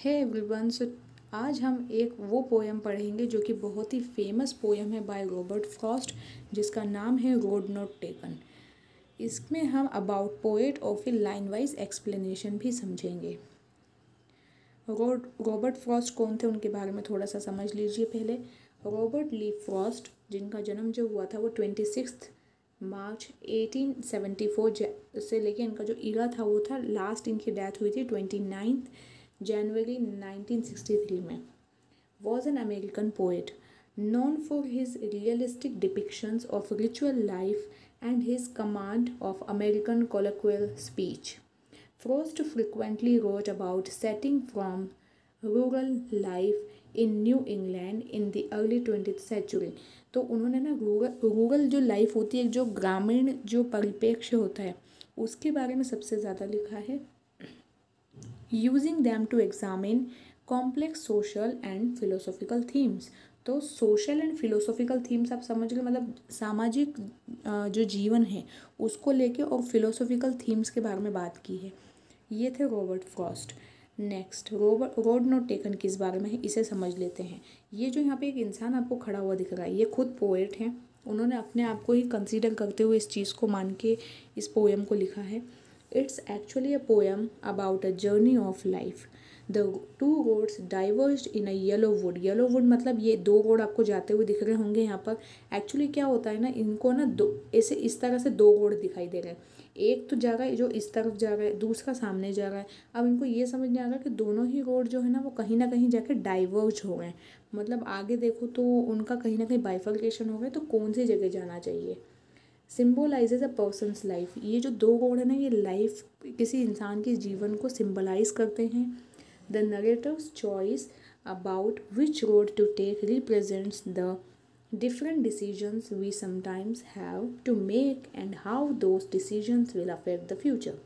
Hey everyone. सो आज हम एक वो पोएम पढ़ेंगे जो कि बहुत ही फेमस पोएम है बाय रॉबर्ट फ्रॉस्ट, जिसका नाम है रोड नॉट टेकन। इसमें हम अबाउट पोएट और फिर लाइन वाइज एक्सप्लेनेशन भी समझेंगे। रॉबर्ट फ्रॉस्ट कौन थे उनके बारे में थोड़ा सा समझ लीजिए पहले। रॉबर्ट ली फ्रॉस्ट, जिनका जन्म जो हुआ था वो 26 मार्च 1874 से लेके इनका जो ईरा था वो था, लास्ट इनकी डेथ हुई थी 29 जनवरी 1963 में। Was an American poet known for his realistic depictions of ritual life and his command of American colloquial speech. Frost frequently wrote about setting from rural life in New England in the early 20th century. तो उन्होंने ना rural जो life होती है, जो ग्रामीण जो परिप्रेक्ष्य होता है, उसके बारे में सबसे ज़्यादा लिखा है। Using them to examine complex social and philosophical themes. तो सोशल एंड फिलोसॉफिकल थीम्स आप समझ गए, मतलब सामाजिक जो जीवन है उसको लेके और फिलोसॉफिकल थीम्स के बारे में बात की है। ये थे Robert Frost. Next, road not taken किस बारे में है, इसे समझ लेते हैं। ये जो यहाँ पे एक इंसान आपको खड़ा हुआ दिख रहा है, ये खुद पोएट हैं। उन्होंने अपने आप को ही कंसीडर करते हुए इस चीज़ को मान के इस पोएम को लिखा है। It's actually a poem about a journey of life. The two roads diverged in a yellow wood. Yellow wood मतलब ये दो रोड आपको जाते हुए दिख रहे होंगे यहाँ पर। एक्चुअली क्या होता है ना, इनको ना दो ऐसे इस तरह से दो रोड दिखाई दे रहे हैं। एक तो जा रहा है जो इस तरफ जा रहा है, दूसरा सामने जा रहा है। अब इनको ये समझ नहीं आ रहा कि दोनों ही रोड जो है ना वो कहीं ना कहीं जाके डाइवर्ज हो गए हैं। मतलब आगे देखो तो उनका कहीं ना कहीं बाइफर्केशन हो गया, तो कौन सी जगह जाना चाहिए। Symbolises a person's life. ये जो दो रोड है ना, ये लाइफ किसी इंसान के जीवन को सिम्बलाइज करते हैं। The narrator's choice about which road to take represents the different decisions we sometimes have to make and how those decisions will affect the future.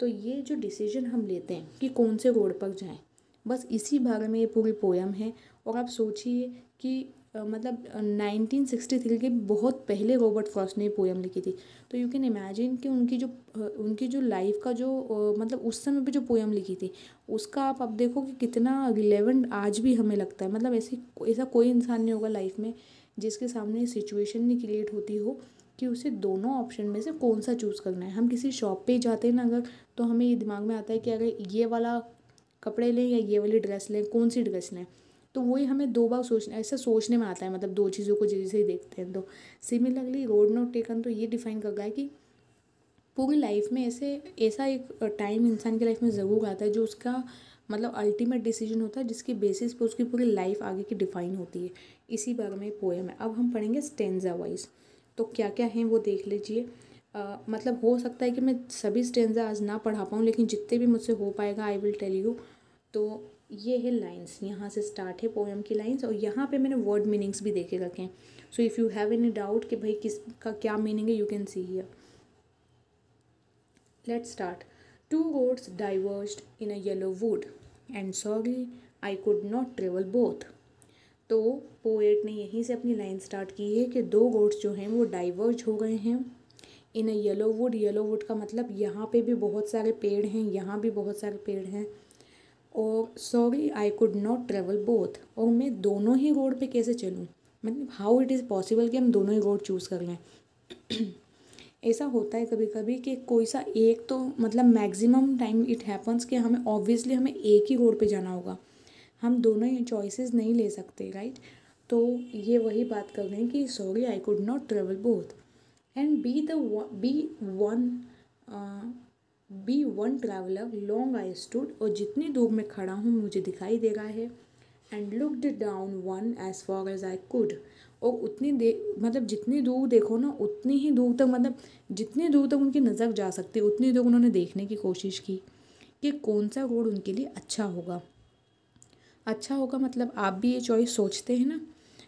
तो ये जो डिसीजन हम लेते हैं कि कौन से रोड पर जाएं, बस इसी बारे में ये पूरी पोएम है। और आप सोचिए कि मतलब 1963 के बहुत पहले रॉबर्ट फ्रॉस्ट ने पोएम लिखी थी। तो यू कैन इमेजिन कि उनकी जो लाइफ का जो मतलब उस समय पे जो पोएम लिखी थी उसका आप अब देखो कि कितना रिलेवेंट आज भी हमें लगता है। मतलब ऐसा कोई इंसान नहीं होगा लाइफ में जिसके सामने सिचुएशन नहीं क्रिएट होती हो कि उसे दोनों ऑप्शन में से कौन सा चूज़ करना है। हम किसी शॉप पे जाते हैं ना अगर, तो हमें ये दिमाग में आता है कि अगर ये वाला कपड़े लें या ये वाली ड्रेस लें, कौन सी ड्रेस लें। तो वही हमें दो बार ऐसा सोचने में आता है, मतलब दो चीज़ों को जैसे ही देखते हैं। तो सिमिलरली रोड नॉट टेकन तो ये डिफाइन कर रहा है कि पूरी लाइफ में ऐसा एक टाइम इंसान की लाइफ में ज़रूर आता है जो उसका मतलब अल्टीमेट डिसीजन होता है, जिसकी बेसिस पे उसकी पूरी लाइफ आगे की डिफाइन होती है। इसी बारे में पोएम है। अब हम पढ़ेंगे स्टेंजा वाइज। तो क्या क्या हैं वो देख लीजिए। मतलब हो सकता है कि मैं सभी स्टेंजा आज ना पढ़ा पाऊँ, लेकिन जितने भी मुझसे हो पाएगा आई विल टेल यू। तो ये है लाइंस, यहाँ से स्टार्ट है पोएम की लाइंस, और यहाँ पे मैंने वर्ड मीनिंग्स भी देखे रखे हैं। So if you have any doubt कि भाई किसका क्या मीनिंग है, you can see here. Let's start. Two roads diverged in a yellow wood and sorry I could not travel both. तो पोएट ने यहीं से अपनी लाइन स्टार्ट की है कि दो रोड्स जो हैं वो डाइवर्ज हो गए हैं इन a yellow would. Yellow would का मतलब यहाँ पे भी बहुत सारे पेड़ हैं, यहाँ भी बहुत सारे पेड़ हैं। और sorry I could not travel both, और मैं दोनों ही रोड पे कैसे चलूँ, मतलब हाउ इट इज़ पॉसिबल कि हम दोनों ही रोड चूज़ कर लें। ऐसा होता है कभी कभी कि कोई सा एक तो मतलब मैक्सिमम टाइम इट हैपन्स कि हमें ऑब्वियसली हमें एक ही रोड पे जाना होगा, हम दोनों ही चॉइसेस नहीं ले सकते, राइट। तो ये वही बात कर रहे हैं कि sorry I could not travel both and be one traveller long I stood. और जितनी दूर मैं खड़ा हूँ मुझे दिखाई दे रहा है। And looked down one as far as I could. और उतनी देर मतलब जितनी दूर देखो ना उतनी ही दूर तक, मतलब जितनी दूर तक उनकी नज़र जा सकती उतनी दूर उन्होंने देखने की कोशिश की कि कौन सा रोड उनके लिए अच्छा होगा। अच्छा होगा मतलब आप भी ये चॉइस सोचते हैं ना।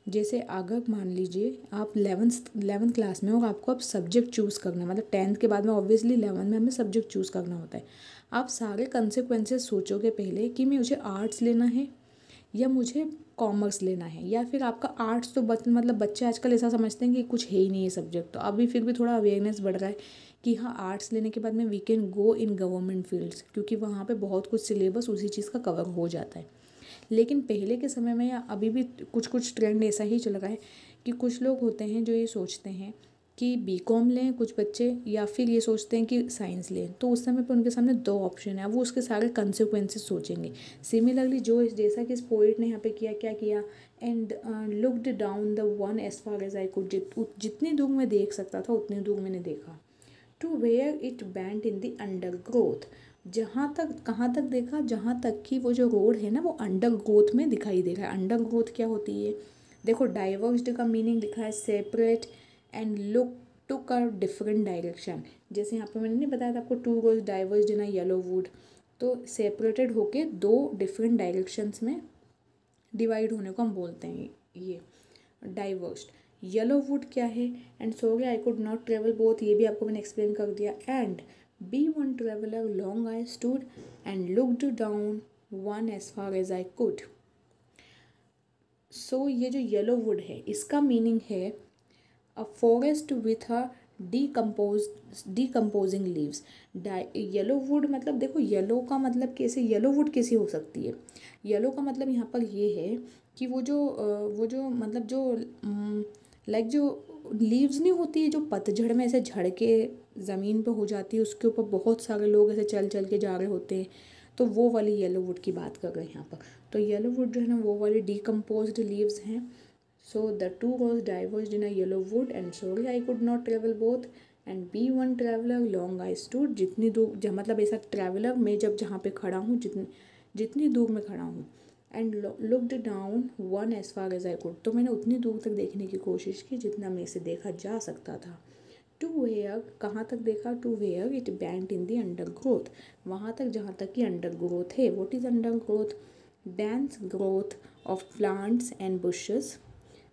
जैसे अगर मान लीजिए आप 11th क्लास में हो और आपको अब सब्जेक्ट चूज़ करना है, मतलब 10th के बाद में ऑब्वियसली 11th में हमें सब्जेक्ट चूज़ करना होता है। आप सारे कंसिक्वेंसेस सोचोगे पहले कि मैं मुझे आर्ट्स लेना है या मुझे कॉमर्स लेना है, या फिर आपका आर्ट्स तो मतलब बच्चे आजकल ऐसा समझते हैं कि कुछ है ही नहीं है सब्जेक्ट। तो अभी फिर भी थोड़ा अवेयरनेस बढ़ रहा है कि हाँ आर्ट्स लेने के बाद में we can go in government fields, क्योंकि वहाँ पे बहुत कुछ सिलेबस उसी चीज़ का कवर हो जाता है। लेकिन पहले के समय में या अभी भी कुछ कुछ ट्रेंड ऐसा ही चल रहा है कि कुछ लोग होते हैं जो ये सोचते हैं कि बीकॉम लें कुछ बच्चे, या फिर ये सोचते हैं कि साइंस लें। तो उस समय पर उनके सामने दो ऑप्शन है, वो उसके सारे कंसिक्वेंसेस सोचेंगे। सिमिलरली जो जैसा कि इस पोइट ने यहाँ पे किया, क्या किया, and looked down the one as far as I could, जितनी दूर मैं देख सकता था उतनी दूर मैंने देखा। To where it bent in the undergrowth, जहाँ तक कहाँ तक देखा, जहाँ तक कि वो जो रोड है ना वो अंडर ग्रोथ में दिखाई दे रहा है। अंडर ग्रोथ क्या होती है, देखो डाइवर्स्ड का मीनिंग लिखा है separate and look took a different direction. जैसे यहाँ पे मैंने नहीं बताया था आपको, two roads diverged in a yellow wood, तो सेपरेटेड होके दो डिफरेंट डायरेक्शंस में डिवाइड होने को हम बोलते हैं ये डाइवर्स्ड। येलो वुड क्या है, and sorry I could not travel both, ये भी आपको मैंने एक्सप्लेन कर दिया। And be one traveller long I stood and looked down one as far as I could. So ये जो येलो वुड है इसका मीनिंग है a forest with a decomposing leaves. Yellow wood मतलब देखो येलो का मतलब कैसे, येलो वुड कैसी हो सकती है, येलो का मतलब यहाँ पर ये है कि वो जो मतलब जो लाइक जो लीव्स नहीं होती है जो पतझड़ में ऐसे झड़ के ज़मीन पे हो जाती है, उसके ऊपर बहुत सारे लोग ऐसे चल चल के जा रहे होते हैं, तो वो वाली येलो वुड की बात कर रहे हैं यहाँ पर। तो येलो वुड जो है ना वो वाली डिकम्पोज्ड लीव्स हैं। So the two was diverged in a yellow wood and sorry I could not travel both and be one traveler long I stood, जितनी दूर जहाँ मतलब ऐसा ट्रैवलर मैं जब जहाँ पे खड़ा हूँ जितनी दूर में खड़ा हूँ, and looked down one as far as I could, तो मैंने उतनी दूर तक देखने की कोशिश की जितना मेरे से देखा जा सकता था। टू वेयर कहाँ तक देखा, to where it bent in the undergrowth, वहाँ तक जहाँ तक कि अंडर ग्रोथ है। What is undergrowth, dense growth of plants and bushes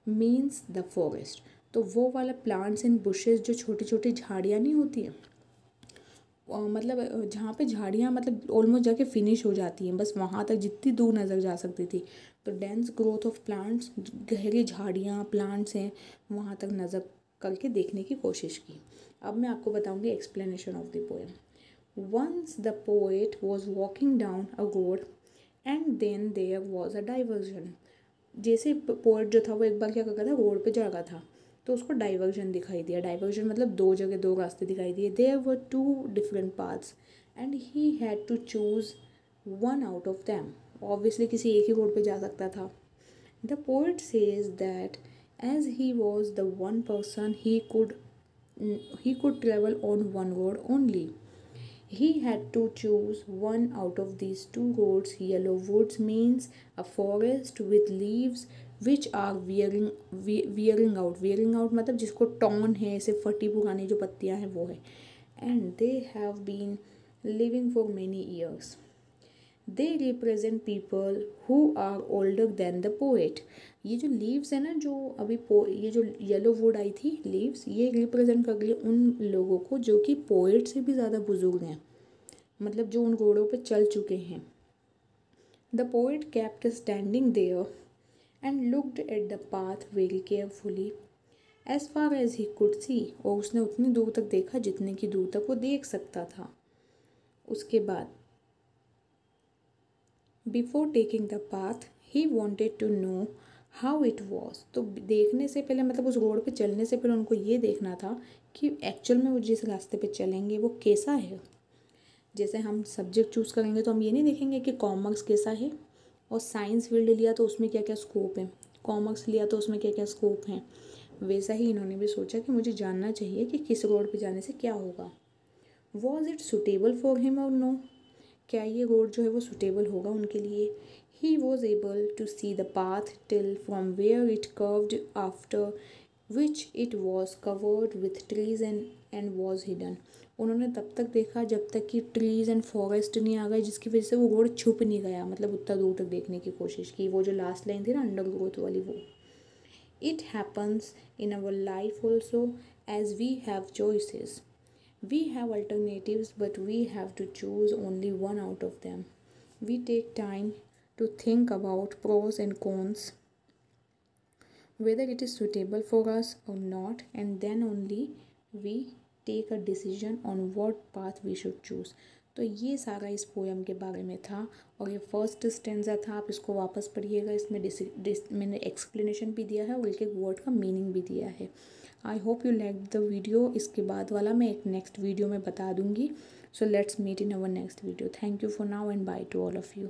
means the forest. तो वो वाला प्लांट्स एंड बुशेस जो छोटी छोटी झाड़ियाँ नहीं होती हैं, मतलब जहाँ पे झाड़ियाँ मतलब ऑलमोस्ट जाके फिनिश हो जाती हैं, बस वहाँ तक जितनी दूर नज़र जा सकती थी। तो डेंस ग्रोथ ऑफ प्लांट्स, गहरी झाड़ियाँ प्लांट्स हैं, वहाँ तक नज़र करके देखने की कोशिश की। अब मैं आपको बताऊँगी explanation of the poem. Once the poet was walking down a road and then there was a diversion. जैसे पोएट जो था वो एक बार क्या कर रहा था, रोड पे जा रहा था, तो उसको डाइवर्जन दिखाई दिया। डाइवर्जन मतलब दो जगह दो रास्ते दिखाई दिए। There were two different paths and he had to choose one out of them. Obviously किसी एक ही रोड पे जा सकता था। The poet says that as he was the one person he could travel on one road only. He had to choose one out of these two roads. Yellow woods means a forest with leaves which are wearing out. Wearing out मतलब जिसको torn है, ऐसे फटी पुरानी जो पत्तियाँ हैं वो है। And they have been living for many years. They represent people who are older than the poet. ये जो लीव्स है ना, जो अभी ये जो येलो वुड आई थी लीव्स, ये रिप्रेजेंट कर रही है उन लोगों को जो कि पोएट से भी ज़्यादा बुजुर्ग हैं, मतलब जो उन रोडों पे चल चुके हैं। The poet kept standing there and looked at the path very carefully as far as he could see. और उसने उतनी दूर तक देखा जितने की दूर तक वो देख सकता था। उसके बाद before taking the path he wanted to know how it was. तो देखने से पहले मतलब उस रोड पे चलने से पहले उनको ये देखना था कि एक्चुअल में वो जिस रास्ते पे चलेंगे वो कैसा है। जैसे हम सब्जेक्ट चूज़ करेंगे तो हम ये नहीं देखेंगे कि कॉमर्स कैसा है, और साइंस फील्ड लिया तो उसमें क्या क्या स्कोप है, कॉमर्स लिया तो उसमें क्या क्या स्कोप हैं। वैसा ही इन्होंने भी सोचा कि मुझे जानना चाहिए कि किस रोड पे जाने से क्या होगा। Was it suitable for him और नो, क्या ये रोड जो है वो सुटेबल होगा उनके लिए। He was able to see the path till from where it curved after which it was covered with trees and was hidden. उन्होंने तब तक देखा जब तक कि ट्रीज एंड फॉरेस्ट नहीं आ गए, जिसकी वजह से वो रोड छुप नहीं गया, मतलब उतना दूर तक देखने की कोशिश की। वो जो लास्ट लाइन थी ना अंडर ग्रोथ वाली, वो it happens in our life also as we have choices. We have alternatives, but we have to choose only one out of them. We take time to think about pros and cons, whether it is suitable for us or not, and then only we take a decision on what path we should choose. तो ये सारा इस poem के बारे में था और ये फर्स्ट स्टेंजा था। आप इसको वापस पढ़िएगा, इसमें मैंने एक्सप्लेनेशन भी दिया है और एक एक वर्ड का मीनिंग भी दिया है। I hope you like the video. इसके बाद वाला मैं एक नेक्स्ट वीडियो में बता दूंगी। So let's meet in our next video. Thank you for now and bye to all of you.